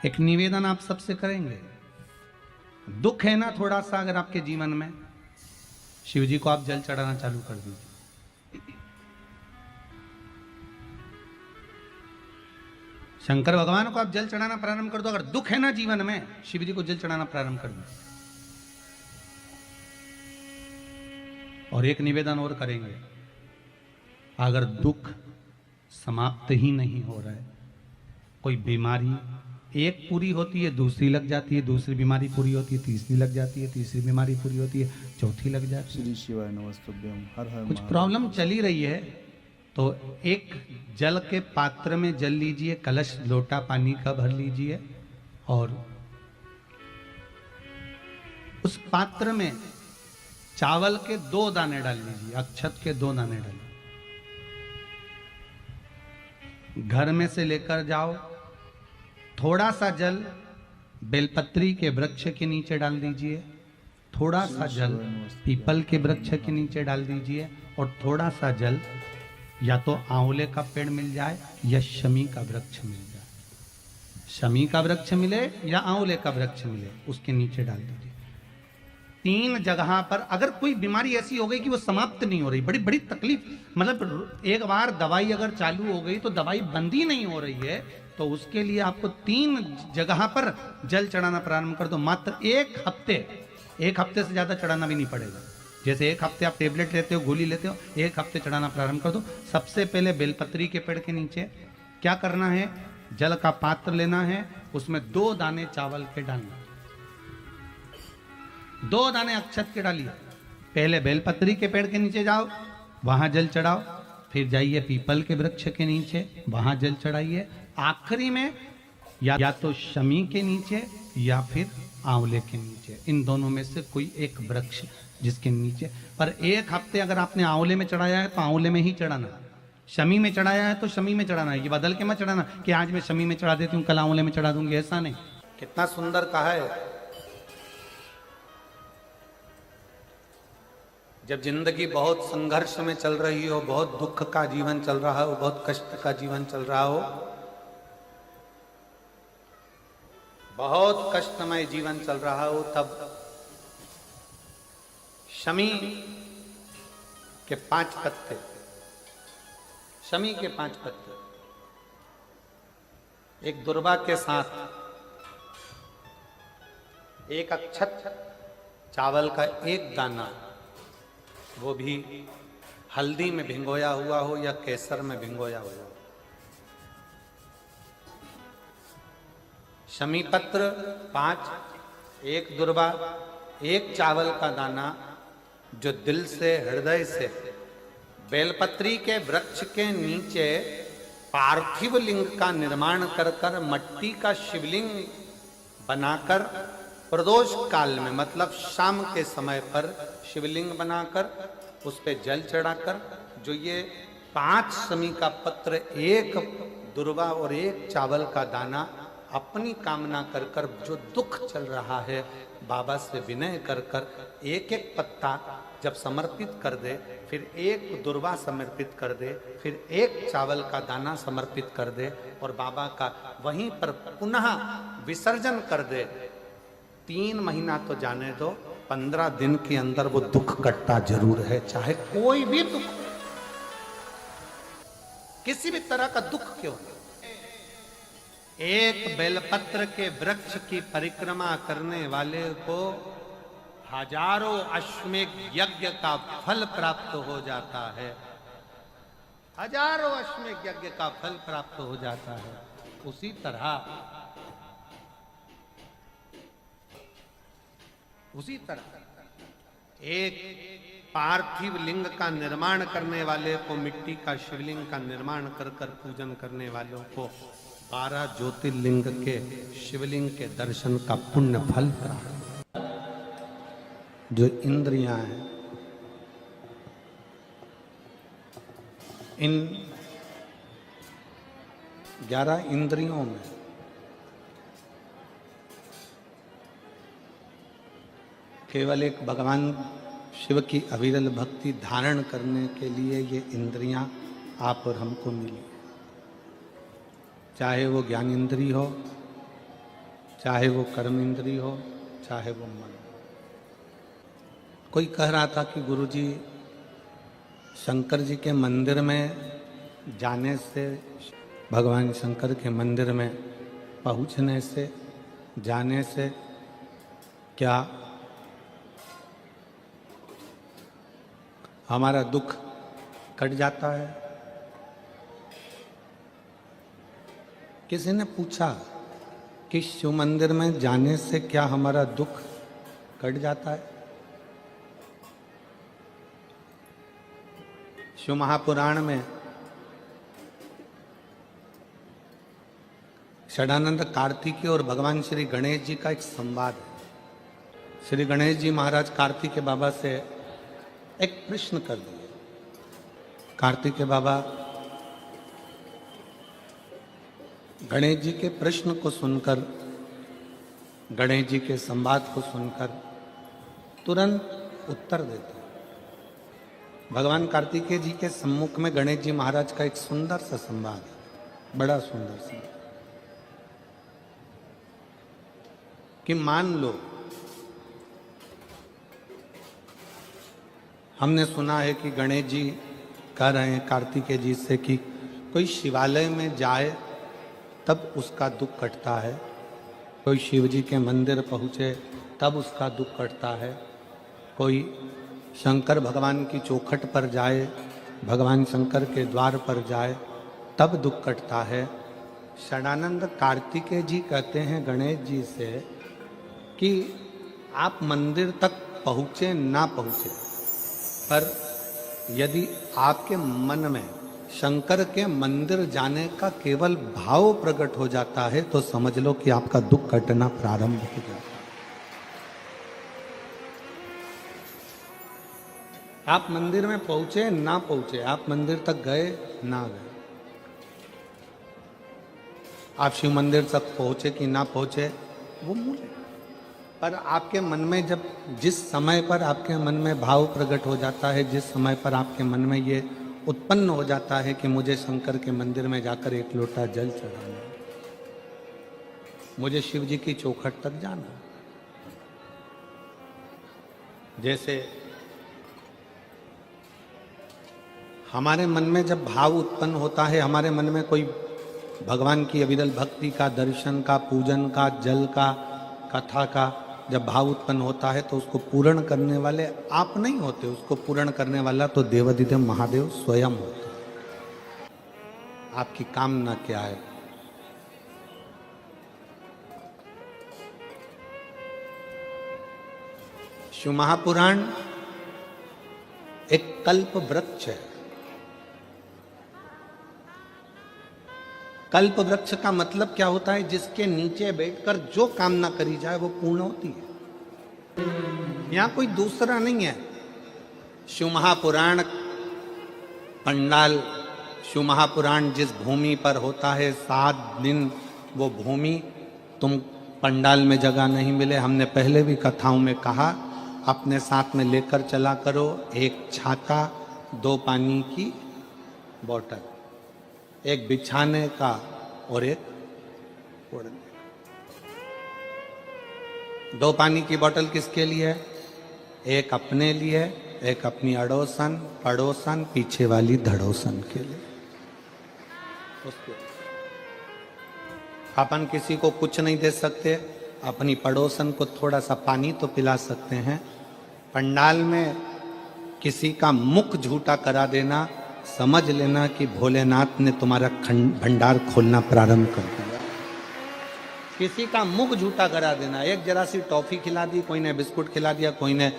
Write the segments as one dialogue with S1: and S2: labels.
S1: एक निवेदन आप सबसे करेंगे, दुख है ना थोड़ा सा अगर आपके जीवन में, शिव जी को आप जल चढ़ाना चालू कर दीजिए। शंकर भगवान को आप जल चढ़ाना प्रारंभ कर दो। अगर दुख है ना जीवन में, शिव जी को जल चढ़ाना प्रारंभ कर दो। और एक निवेदन और करेंगे, अगर दुख समाप्त ही नहीं हो रहा है, कोई बीमारी एक पूरी होती है दूसरी लग जाती है, दूसरी बीमारी पूरी होती है तीसरी लग जाती है, तीसरी बीमारी पूरी होती है चौथी लग जाती है,
S2: श्री शिवाय नमस्तुभ्यं। हर हर
S1: कुछ
S2: महादेव।
S1: प्रॉब्लम चली रही है, तो एक जल के पात्र में जल लीजिए, कलश लोटा पानी का भर लीजिए और उस पात्र में चावल के 2 दाने डाल लीजिए, अक्षत के 2 दाने डालिए। घर में से लेकर जाओ, थोड़ा सा जल बेलपत्री के वृक्ष के नीचे डाल दीजिए, थोड़ा सा जल पीपल के वृक्ष के नीचे डाल दीजिए और थोड़ा सा जल या तो आंवले का पेड़ मिल जाए या शमी का वृक्ष मिल जाए, शमी का वृक्ष मिले या आंवले का वृक्ष मिले, उसके नीचे डाल दीजिए। 3 जगह पर अगर कोई बीमारी ऐसी हो गई कि वो समाप्त नहीं हो रही, बड़ी बड़ी तकलीफ, मतलब एक बार दवाई अगर चालू हो गई तो दवाई बंद ही नहीं हो रही है, तो उसके लिए आपको 3 जगह पर जल चढ़ाना प्रारंभ कर दो। मात्र एक हफ्ते से ज्यादा चढ़ाना भी नहीं पड़ेगा। जैसे एक हफ्ते आप टेबलेट लेते हो, गोली लेते हो, एक हफ्ते चढ़ाना प्रारंभ कर दो। सबसे पहले बेलपत्री के पेड़ के नीचे क्या करना है, जल का पात्र लेना है, उसमें 2 दाने चावल के डालना, 2 दाने अक्षत के डालिए। पहले बेलपत्री के पेड़ के नीचे जाओ, वहां जल चढ़ाओ, फिर जाइए पीपल के वृक्ष के नीचे, वहां जल चढ़ाइए, आखिरी में या तो शमी के नीचे या फिर आंवले के नीचे, इन दोनों में से कोई एक वृक्ष जिसके नीचे। पर एक हफ्ते अगर आपने आंवले में चढ़ाया है तो आंवले में ही चढ़ाना, शमी में चढ़ाया है तो शमी में चढ़ाना है। ये बदल के मत चढ़ाना कि आज मैं शमी में चढ़ा देती हूँ कल आंवले में चढ़ा दूंगी, ऐसा नहीं। कितना सुंदर कहा है, जब जिंदगी बहुत संघर्ष में चल रही हो, बहुत दुख का जीवन चल रहा हो, बहुत कष्ट का जीवन चल रहा हो, बहुत कष्टमय जीवन चल रहा हो, तब शमी के 5 पत्ते, शमी के 5 पत्ते एक दुर्वा के साथ, एक अक्षत चावल का 1 दाना, वो भी हल्दी में भिंगोया हुआ हो या केसर में भिंगोया हुआ हो, शमी पत्र 5, 1 दुर्वा, 1 चावल का दाना, जो दिल से हृदय से बेलपत्री के वृक्ष के नीचे पार्थिव लिंग का निर्माण कर कर मट्टी का शिवलिंग बनाकर प्रदोष काल में, मतलब शाम के समय पर शिवलिंग बनाकर उस पे जल चढ़ाकर, जो ये 5 शमी का पत्र, 1 दुर्वा और 1 चावल का दाना, अपनी कामना कर कर, जो दुख चल रहा है बाबा से विनय कर कर एक एक पत्ता जब समर्पित कर दे, फिर 1 दुर्वा समर्पित कर दे, फिर 1 चावल का दाना समर्पित कर दे और बाबा का वहीं पर पुनः विसर्जन कर दे, 3 महीना तो जाने दो, 15 दिन के अंदर वो दुख कटता जरूर है, चाहे कोई भी दुख, किसी भी तरह का दुख क्यों हो। एक बेलपत्र के वृक्ष की परिक्रमा करने वाले को हजारों अश्वमेध यज्ञ का फल प्राप्त हो जाता है, हजारों अश्वमेध यज्ञ का फल प्राप्त हो जाता है। उसी तरह एक पार्थिव लिंग का निर्माण करने वाले को, मिट्टी का शिवलिंग का निर्माण कर कर पूजन करने वालों को 12 ज्योतिर्लिंग के शिवलिंग के दर्शन का पुण्य फल प्राप्त। जो इंद्रियां हैं, इन 11 इंद्रियों में केवल एक भगवान शिव की अविरल भक्ति धारण करने के लिए ये इंद्रियां आप और हमको मिली, चाहे वो ज्ञान इंद्री हो, चाहे वो कर्म इंद्री हो, चाहे वो मन। कोई कह रहा था कि गुरुजी, शंकर जी के मंदिर में जाने से, भगवान शंकर के मंदिर में पहुंचने से, जाने से क्या हमारा दुख कट जाता है? किसी ने पूछा कि शिव मंदिर में जाने से क्या हमारा दुख कट जाता है? शिव महापुराण में षडानंद कार्तिकेय और भगवान श्री गणेश जी का एक संवाद है। श्री गणेश जी महाराज कार्तिकेय बाबा से एक प्रश्न कर दिए। कार्तिकेय बाबा गणेश जी के प्रश्न को सुनकर, गणेश जी के संवाद को सुनकर तुरंत उत्तर देते। भगवान कार्तिकेय जी के सम्मुख में गणेश जी महाराज का एक सुंदर सा संवाद है, बड़ा सुंदर सा, कि मान लो हमने सुना है कि गणेश जी कह रहे हैं कार्तिकेय जी से कि कोई शिवालय में जाए तब उसका दुख कटता है, कोई शिव जी के मंदिर पहुँचे तब उसका दुख कटता है, कोई शंकर भगवान की चौखट पर जाए, भगवान शंकर के द्वार पर जाए तब दुख कटता है। षडानंद कार्तिकेय जी कहते हैं गणेश जी से कि आप मंदिर तक पहुँचे ना पहुँचे, पर यदि आपके मन में शंकर के मंदिर जाने का केवल भाव प्रकट हो जाता है तो समझ लो कि आपका दुख कटना प्रारंभ हो जाता है। आप मंदिर में पहुंचे ना पहुंचे, आप मंदिर तक गए ना गए, आप शिव मंदिर तक पहुंचे कि ना पहुंचे वो मूल है, पर आपके मन में जब जिस समय पर आपके मन में भाव प्रकट हो जाता है, जिस समय पर आपके मन में ये उत्पन्न हो जाता है कि मुझे शंकर के मंदिर में जाकर एक लोटा जल चढ़ाना, मुझे शिव जी की चौखट तक जाना, जैसे हमारे मन में जब भाव उत्पन्न होता है, हमारे मन में कोई भगवान की अविरल भक्ति का, दर्शन का, पूजन का, जल का, कथा का जब भाव उत्पन्न होता है तो उसको पूर्ण करने वाले आप नहीं होते, उसको पूर्ण करने वाला तो देवाधिदेव महादेव स्वयं होता है। आपकी कामना क्या है? शिव महापुराण एक कल्प वृक्ष है। कल्प वृक्ष का मतलब क्या होता है? जिसके नीचे बैठकर जो कामना करी जाए वो पूर्ण होती है। यहां कोई दूसरा नहीं है। शिव महापुराण पंडाल, शिव महापुराण जिस भूमि पर होता है 7 दिन वो भूमि तुम पंडाल में जगह नहीं मिले, हमने पहले भी कथाओं में कहा, अपने साथ में लेकर चला करो एक छाता, 2 पानी की बोतल, एक बिछाने का और एक ओढ़ने का। 2 पानी की बोतल किसके लिए है? एक अपने लिए, एक अपनी अड़ोसन पड़ोसन पीछे वाली धड़ोसन के लिए। उसके अपन किसी को कुछ नहीं दे सकते, अपनी पड़ोसन को थोड़ा सा पानी तो पिला सकते हैं। पंडाल में किसी का मुख झूठा करा देना, समझ लेना कि भोलेनाथ ने तुम्हारा भंडार खोलना प्रारंभ कर दिया। किसी का मुख झूठा करा देना, एक जरा सी टॉफी खिला दी, कोई ने बिस्कुट खिला दिया, कोई ने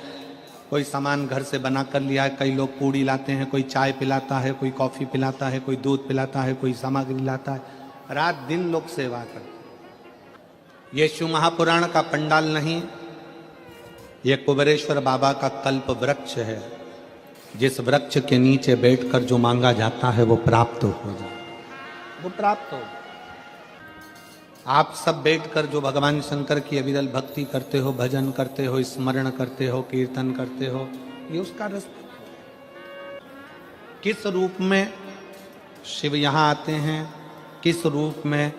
S1: कोई सामान घर से बना कर लिया है, कई लोग पूड़ी लाते हैं, कोई चाय पिलाता है, कोई कॉफ़ी पिलाता है, कोई दूध पिलाता है, कोई सामग्री लाता है, रात दिन लोग सेवा करते। ये शिव महापुराण का पंडाल नहीं, ये कुबेरेश्वर बाबा का कल्प वृक्ष है, जिस वृक्ष के नीचे बैठकर जो मांगा जाता है वो प्राप्त हो जाए, वो प्राप्त हो। आप सब बैठकर जो भगवान शंकर की अविरल भक्ति करते हो, भजन करते हो, स्मरण करते हो, कीर्तन करते हो, ये उसका रास्ता। किस रूप में शिव यहाँ आते हैं, किस रूप में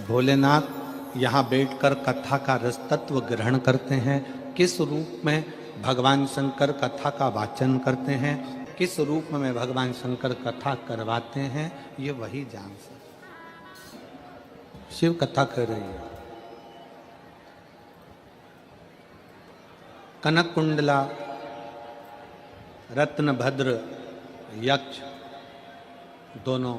S1: भोलेनाथ यहाँ बैठकर कथा का रस तत्व ग्रहण करते हैं, किस रूप में भगवान शंकर कथा का वाचन करते हैं, किस रूप में भगवान शंकर कथा करवाते हैं, ये वही जान सकते। शिव कथा कर रही है। कनक कुंडला, रत्नभद्र, यक्ष दोनों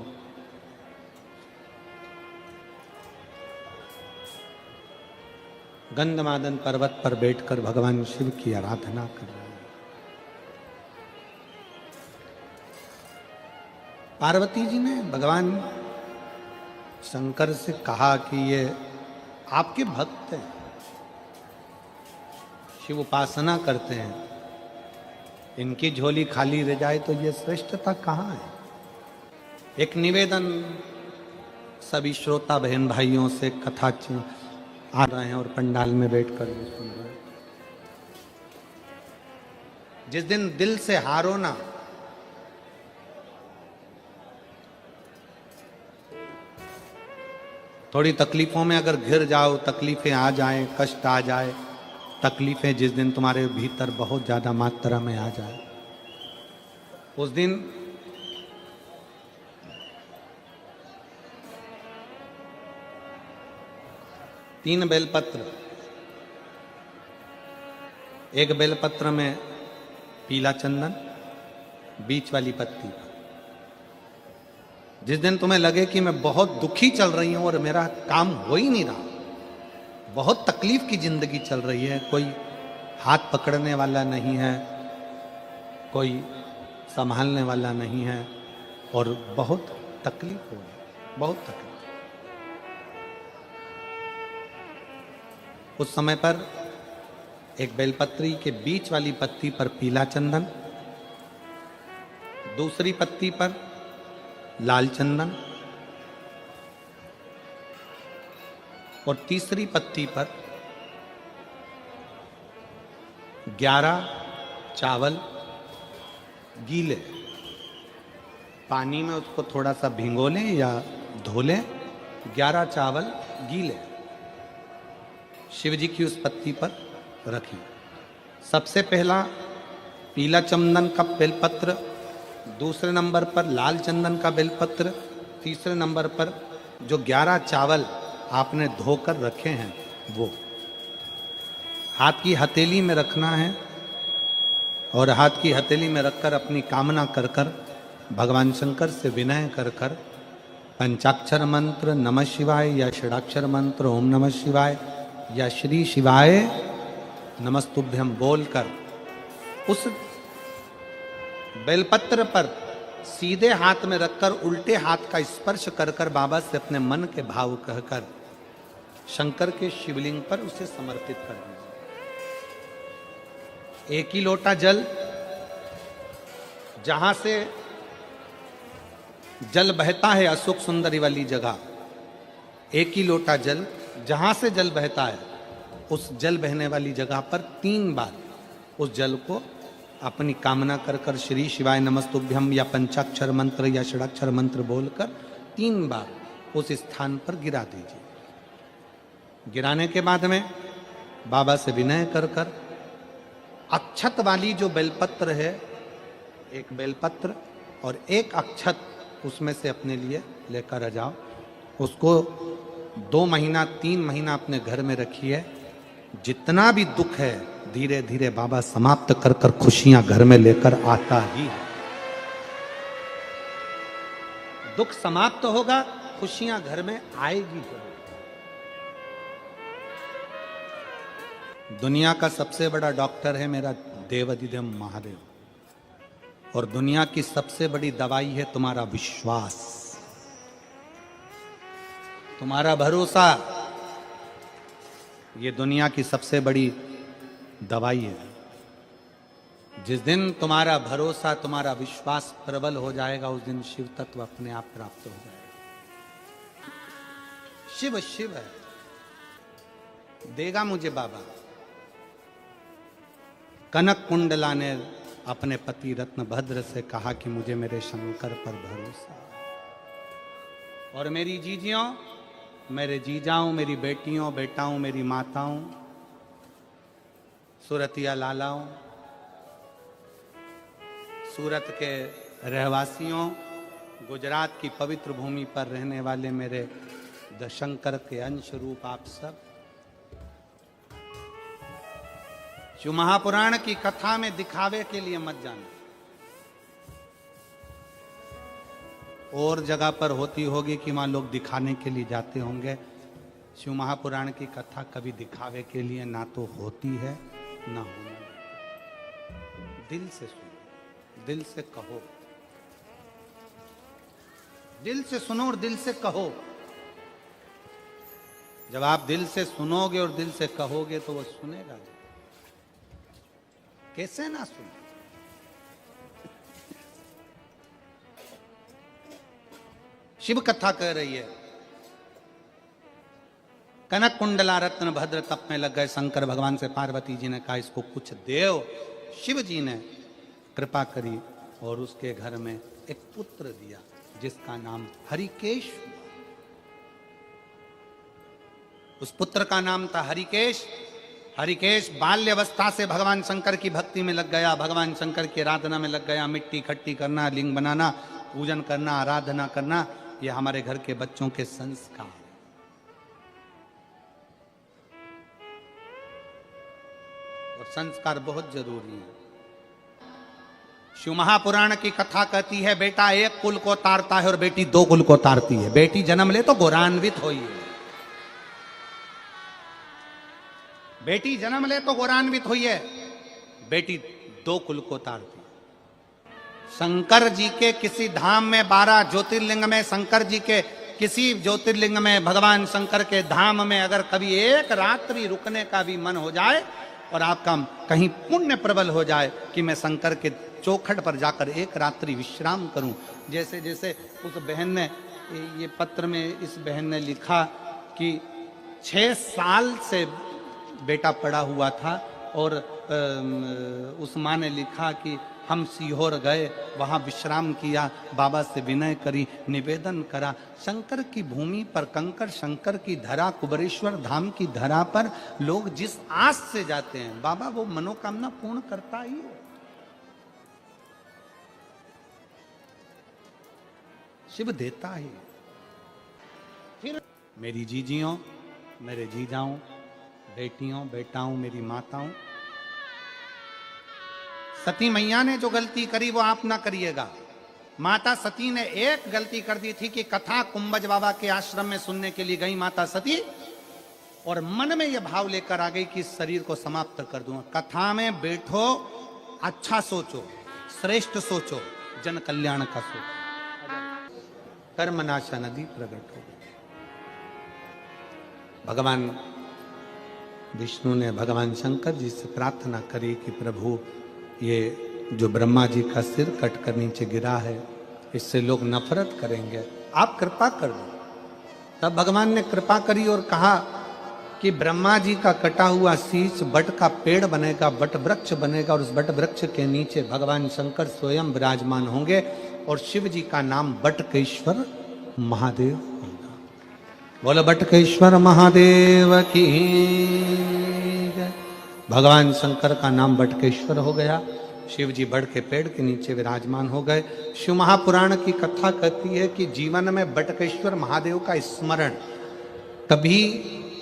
S1: गंधमादन पर्वत पर बैठकर भगवान शिव की आराधना कर रहे हैं। पार्वती जी ने भगवान शंकर से कहा कि ये आपके भक्त हैं, शिव उपासना करते हैं, इनकी झोली खाली रह जाए तो ये श्रेष्ठता कहाँ है। एक निवेदन सभी श्रोता बहन भाइयों से कथा आ रहे हैं और पंडाल में बैठकर ये सुन रहे हैं। जिस दिन दिल से हारो ना, थोड़ी तकलीफों में अगर घिर जाओ, तकलीफें आ जाएं, कष्ट आ जाए, तकलीफें जिस दिन तुम्हारे भीतर बहुत ज्यादा मात्रा में आ जाए, उस दिन तीन बेलपत्र, एक बेलपत्र में पीला चंदन, बीच वाली पत्ती। जिस दिन तुम्हें लगे कि मैं बहुत दुखी चल रही हूं और मेरा काम हो ही नहीं रहा, बहुत तकलीफ की जिंदगी चल रही है, कोई हाथ पकड़ने वाला नहीं है, कोई संभालने वाला नहीं है और बहुत तकलीफ हो रही, बहुत तकलीफ। उस समय पर एक बेलपत्री के बीच वाली पत्ती पर पीला चंदन, दूसरी पत्ती पर लाल चंदन और तीसरी पत्ती पर 11 चावल गीले, पानी में उसको थोड़ा सा भिगो लें या धो लें, 11 चावल गीले शिव जी की उस पत्ती पर रखी। सबसे पहला पीला चंदन का बेलपत्र, दूसरे नंबर पर लाल चंदन का बेलपत्र, तीसरे नंबर पर जो 11 चावल आपने धोकर रखे हैं वो हाथ की हथेली में रखना है और हाथ की हथेली में रखकर अपनी कामना कर कर भगवान शंकर से विनय कर कर पंचाक्षर मंत्र नमः शिवाय या षडाक्षर मंत्र ओम नमः शिवाय या श्री शिवाय नमस्तुभ्यम बोलकर उस बेलपत्र पर सीधे हाथ में रखकर उल्टे हाथ का स्पर्श कर कर बाबा से अपने मन के भाव कहकर शंकर के शिवलिंग पर उसे समर्पित कर दीजिए। एक ही लोटा जल, जहां से जल बहता है अशोक सुंदरी वाली जगह, एक ही लोटा जल जहां से जल बहता है उस जल बहने वाली जगह पर 3 बार उस जल को अपनी कामना कर कर श्री शिवाय नमस्तुभ्यम या पंचाक्षर मंत्र या षडाक्षर मंत्र बोलकर 3 बार उस स्थान पर गिरा दीजिए। गिराने के बाद में बाबा से विनय कर कर अक्षत वाली जो बेलपत्र है, एक बेलपत्र और एक अक्षत उसमें से अपने लिए लेकर आ जाओ। उसको 2 महीना 3 महीना अपने घर में रखिए। जितना भी दुख है धीरे धीरे बाबा समाप्त कर कर खुशियां घर में लेकर आता ही है। दुख समाप्त होगा, खुशियां घर में आएगी। दुनिया का सबसे बड़ा डॉक्टर है मेरा देवाधिदेव महादेव, और दुनिया की सबसे बड़ी दवाई है तुम्हारा विश्वास, तुम्हारा भरोसा। ये दुनिया की सबसे बड़ी दवाई है। जिस दिन तुम्हारा भरोसा, तुम्हारा विश्वास प्रबल हो जाएगा, उस दिन शिव तत्व अपने आप प्राप्त हो जाएगा। शिव शिव है, देगा मुझे बाबा। कनक कुंडला ने अपने पति रत्नभद्र से कहा कि मुझे मेरे शंकर पर भरोसा, और मेरी जीजियों मेरे जीजाओं, मेरी बेटियों, बेटाओं, मेरी माताओं, सूरतिया लालाओं, सूरत के रहवासियों, गुजरात की पवित्र भूमि पर रहने वाले मेरे दशंकर के अंश रूप आप सब, शिव महापुराण की कथा में दिखावे के लिए मत जाना। और जगह पर होती होगी कि वहां लोग दिखाने के लिए जाते होंगे। शिव महापुराण की कथा कभी दिखावे के लिए ना तो होती है ना होना। दिल से सुनो, दिल से कहो, दिल से सुनो और दिल से कहो। जब आप दिल से सुनोगे और दिल से कहोगे तो वो सुनेगा। कैसे ना सुने? शिव कथा कह रही है, कनक कुंडला रत्न भद्र तप में लग गए शंकर भगवान से पार्वती जी ने कहा इसको कुछ देव। शिव जी ने कृपा करी और उसके घर में एक पुत्र दिया जिसका नाम हरिकेश। उस पुत्र का नाम था हरिकेश। हरिकेश बाल्यवस्था से भगवान शंकर की भक्ति में लग गया, भगवान शंकर की आराधना में लग गया। मिट्टी इकट्ठी करना, लिंग बनाना, पूजन करना, आराधना करना, ये हमारे घर के बच्चों के संस्कार। और संस्कार बहुत जरूरी है। शिव महापुराण की कथा कहती है बेटा एक कुल को तारता है और बेटी दो कुल को तारती है। बेटी जन्म ले तो गौरान्वित होई है। बेटी जन्म ले तो गौरान्वित हुई है, बेटी दो कुल को तारती है। शंकर जी के किसी धाम में 12 ज्योतिर्लिंग में, शंकर जी के किसी ज्योतिर्लिंग में, भगवान शंकर के धाम में अगर कभी एक रात्रि रुकने का भी मन हो जाए और आपका कहीं पुण्य प्रबल हो जाए कि मैं शंकर के चौखट पर जाकर एक रात्रि विश्राम करूं। जैसे जैसे उस बहन ने, ये पत्र में इस बहन ने लिखा कि 6 साल से बेटा पड़ा हुआ था और उस माँ ने लिखा कि हम सीहोर गए, वहाँ विश्राम किया, बाबा से विनय करी, निवेदन करा। शंकर की भूमि पर, कंकर शंकर की धरा, कुबरेश्वर धाम की धरा पर लोग जिस आस से जाते हैं, बाबा वो मनोकामना पूर्ण करता ही है। शिव देता ही। फिर मेरी जीजियों, मेरे जीजाओं, बेटियों, बेटाओं, मेरी माताओं, सती मैया ने जो गलती करी वो आप ना करिएगा। माता सती ने एक गलती कर दी थी कि कथा कुंभज बाबा के आश्रम में सुनने के लिए गई माता सती और मन में यह भाव लेकर आ गई कि इस शरीर को समाप्त कर दूंगा। कथा में बैठो, अच्छा सोचो, श्रेष्ठ सोचो, जन कल्याण का सोचो। कर्मनाशा नदी प्रकट हो गई। भगवान विष्णु ने भगवान शंकर जी से प्रार्थना करी कि प्रभु ये जो ब्रह्मा जी का सिर कट कर नीचे गिरा है इससे लोग नफरत करेंगे, आप कृपा कर दो। तब भगवान ने कृपा करी और कहा कि ब्रह्मा जी का कटा हुआ शीश बट का पेड़ बनेगा, बट वृक्ष बनेगा और उस बट वृक्ष के नीचे भगवान शंकर स्वयं विराजमान होंगे और शिव जी का नाम बटकेश्वर महादेव होगा। बोलो बटकेश्वर महादेव की। भगवान शंकर का नाम बटकेश्वर हो गया। शिव जी बड़ के पेड़ के नीचे विराजमान हो गए। शिव महापुराण की कथा कहती है कि जीवन में बटकेश्वर महादेव का स्मरण, कभी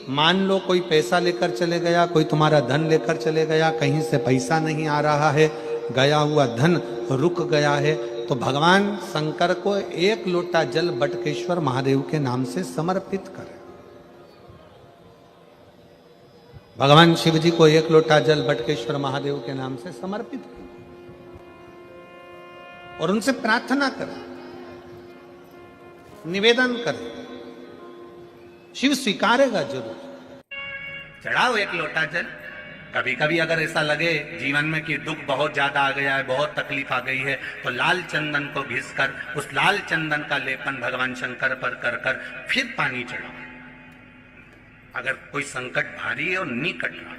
S1: मान लो कोई पैसा लेकर चले गया, कोई तुम्हारा धन लेकर चले गया, कहीं से पैसा नहीं आ रहा है, गया हुआ धन रुक गया है, तो भगवान शंकर को एक लोटा जल बटकेश्वर महादेव के नाम से समर्पित करें। भगवान शिव जी को एक लोटा जल बटकेश्वर महादेव के नाम से समर्पित करें और उनसे प्रार्थना करें, निवेदन करें, शिव स्वीकारेगा जरूर। चढ़ाओ एक लोटा जल। कभी कभी अगर ऐसा लगे जीवन में कि दुख बहुत ज्यादा आ गया है, बहुत तकलीफ आ गई है, तो लाल चंदन को घिसकर उस लाल चंदन का लेपन भगवान शंकर पर कर कर फिर पानी चढ़ाओ। अगर कोई संकट भारी है और नहीं कट रहा,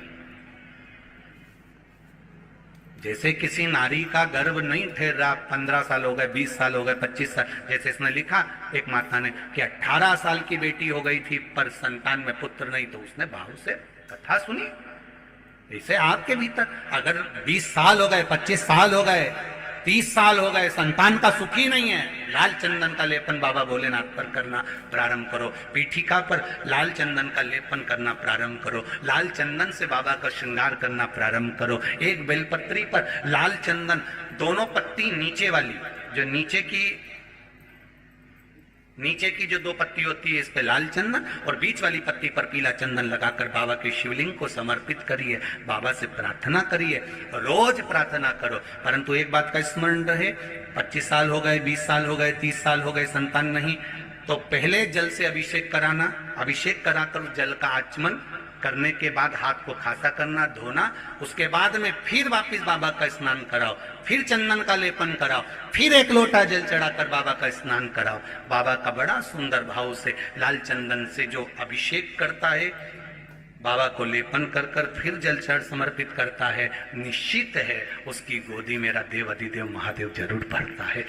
S1: जैसे किसी नारी का गर्भ नहीं ठहर रहा, 15 साल हो गए, 20 साल हो गए, 25 साल, जैसे इसने लिखा एक माता ने कि 18 साल की बेटी हो गई थी पर संतान में पुत्र नहीं, तो उसने भाव से कथा सुनी। इसे आपके भीतर अगर 20 साल हो गए, 25 साल हो गए, 30 साल हो गए, संतान का सुख ही नहीं है, लाल चंदन का लेपन बाबा भोलेनाथ पर करना प्रारंभ करो। पीठिका पर लाल चंदन का लेपन करना प्रारंभ करो। लाल चंदन से बाबा का श्रृंगार करना प्रारंभ करो। एक बेलपत्री पर लाल चंदन, दोनों पत्ती नीचे वाली, जो नीचे की जो 2 पत्ती होती है, इस पे लाल चंदन और बीच वाली पत्ती पर पीला चंदन लगाकर बाबा के शिवलिंग को समर्पित करिए। बाबा से प्रार्थना करिए, रोज प्रार्थना करो। परंतु एक बात का स्मरण रहे, 25 साल हो गए, 20 साल हो गए, 30 साल हो गए, संतान नहीं, तो पहले जल से अभिषेक कराना, अभिषेक कराकर जल का आचमन करने के बाद हाथ को खासा करना, धोना, उसके बाद में फिर वापस बाबा का स्नान कराओ, फिर चंदन का लेपन कराओ, फिर 1 लोटा जल चढ़ाकर बाबा का स्नान कराओ। बाबा का बड़ा सुंदर भाव से लाल चंदन से जो अभिषेक करता है, बाबा को लेपन कर फिर जल चढ़ समर्पित करता है, निश्चित है उसकी गोदी मेरा देव अधिदेव महादेव जरूर भरता है।